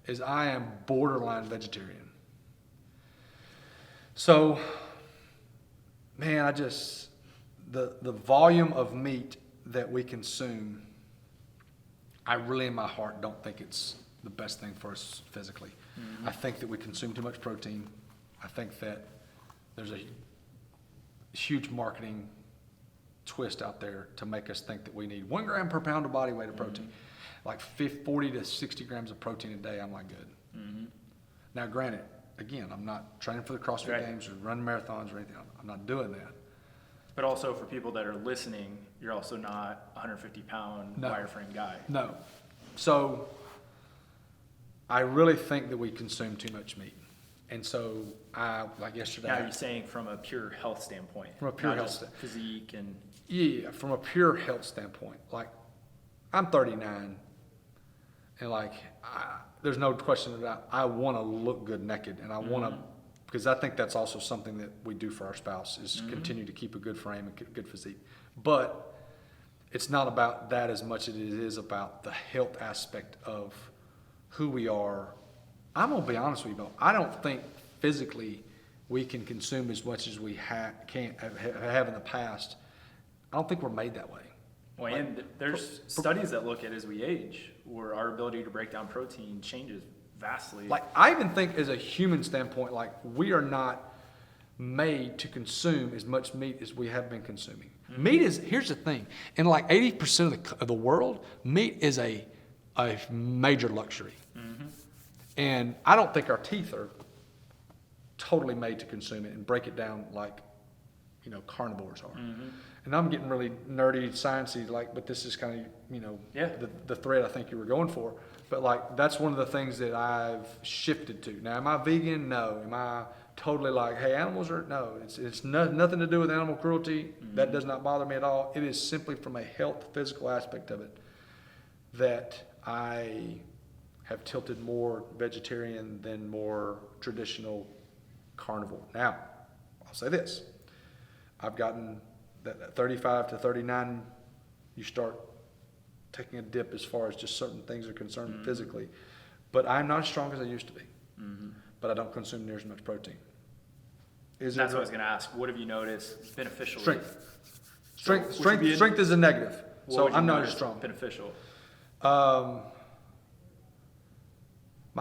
is I am borderline vegetarian. So, man, the volume of meat that we consume, I really in my heart don't think it's the best thing for us physically. I think that we consume too much protein. I think that there's a huge marketing twist out there to make us think that we need 1 gram per pound of body weight of protein. Like 40 to 60 grams of protein a day, I'm like good. Now granted, again, I'm not training for the CrossFit Games or running marathons or anything. I'm not doing that. But also for people that are listening, you're also not a 150-pound wireframe guy. No. So I really think that we consume too much meat. And so like yesterday. Now you're saying from a pure health standpoint. From a pure health standpoint. Physique and. Yeah, from a pure health standpoint. Like, I'm 39, and like, there's no question that I want to look good naked, and I want to, because I think that's also something that we do for our spouse, is continue to keep a good frame and good physique. But it's not about that as much as it is about the health aspect of who we are. I'm going to be honest with you, I don't think physically we can consume as much as we have in the past. I don't think we're made that way. Well, and there's studies that look at as we age, where our ability to break down protein changes vastly. Like, I even think as a human standpoint, like, we are not made to consume as much meat as we have been consuming. Meat is, here's the thing, in like 80% of the world, meat is a major luxury. And I don't think our teeth are totally made to consume it and break it down like, carnivores are. And I'm getting really nerdy, sciencey, but this is kind of, the thread I think you were going for. But like, that's one of the things that I've shifted to. Now, am I vegan? No. Am I totally like, hey, animals are? No. It's nothing to do with animal cruelty. That does not bother me at all. It is simply from a health, physical aspect of it that I have tilted more vegetarian than more traditional carnivore. Now, I'll say this. I've gotten that 35 to 39, you start taking a dip as far as just certain things are concerned physically. But I'm not as strong as I used to be. But I don't consume near as much protein. That's what I was going to ask. What have you noticed beneficially? Strength is a negative. So I'm not as strong. Beneficial. My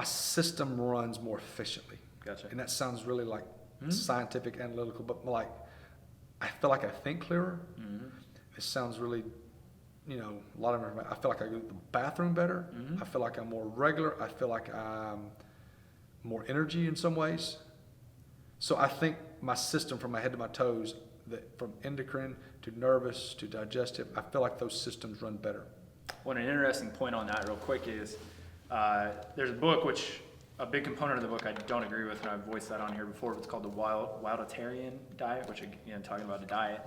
system runs more efficiently. Gotcha. And that sounds really like scientific, analytical, but like, I feel like I think clearer. It sounds really, a lot of I feel like I go to the bathroom better. I feel like I'm more regular. I feel like I'm more energy in some ways. So I think my system from my head to my toes, from endocrine to nervous to digestive, I feel like those systems run better. Well, an interesting point on that real quick is there's a book, which a big component of the book I don't agree with, and I've voiced that on here before. It's called the Wilditarian diet, which, again, talking about a diet.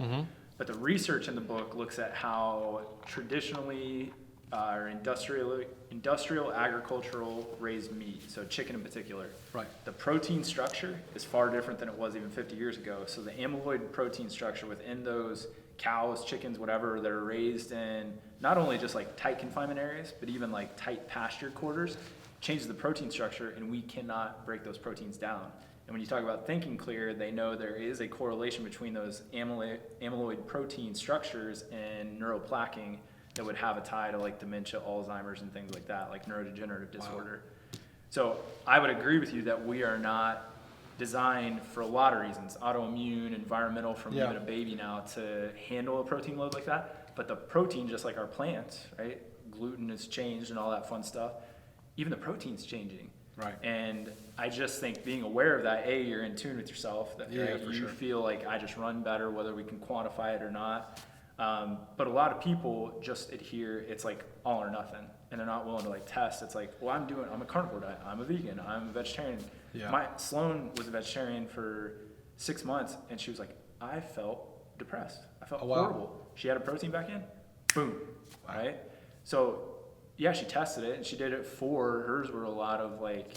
But the research in the book looks at how traditionally or industrial agricultural raised meat, so chicken in particular, the protein structure is far different than it was even 50 years ago. So the amyloid protein structure within those cows, chickens, whatever, that are raised in not only just like tight confinement areas, but even like tight pasture quarters, changes the protein structure, and we cannot break those proteins down. And when you talk about thinking clear, they know there is a correlation between those amyloid protein structures and neuroplaquing that would have a tie to like dementia, Alzheimer's, and things like that, like neurodegenerative disorder. So I would agree with you that we are not designed, for a lot of reasons, autoimmune, environmental, from even a baby now, to handle a protein load like that. But the protein, just like our plants, right? Gluten has changed and all that fun stuff. Even the protein's changing. Right. And I just think being aware of that, you're in tune with yourself, that you feel like I just run better, whether we can quantify it or not. But a lot of people just adhere, it's like all or nothing, and they're not willing to like test. It's like, well, I'm a carnivore diet, I'm a vegan, I'm a vegetarian. Sloan was a vegetarian for 6 months, and she was like, I felt depressed. I felt horrible. She had a protein back in, boom, right? So she tested it, and she did it for, hers were a lot of like,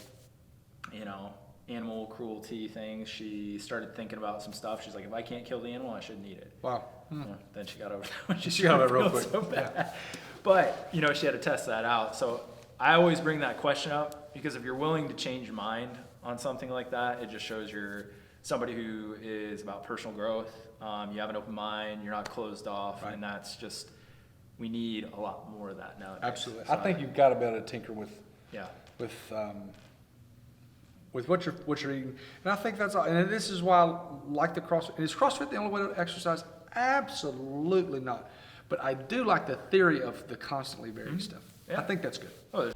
animal cruelty things. She started thinking about some stuff. She's like, if I can't kill the animal, I shouldn't eat it. Wow. Then she got over that. She got over it real quick. So bad. But, she had to test that out. So I always bring that question up. because if you're willing to change your mind on something like that, it just shows you're somebody who is about personal growth. You have an open mind, you're not closed off, Right. and that's just, we need a lot more of that nowadays. Absolutely. So I think you've got to be able to tinker with Yeah. with what you're eating, and I think that's all. And this is why I like the CrossFit. And is CrossFit the only way to exercise? Absolutely not. But I do like the theory of the constantly varying stuff. Yeah. I think that's good. Oh, there's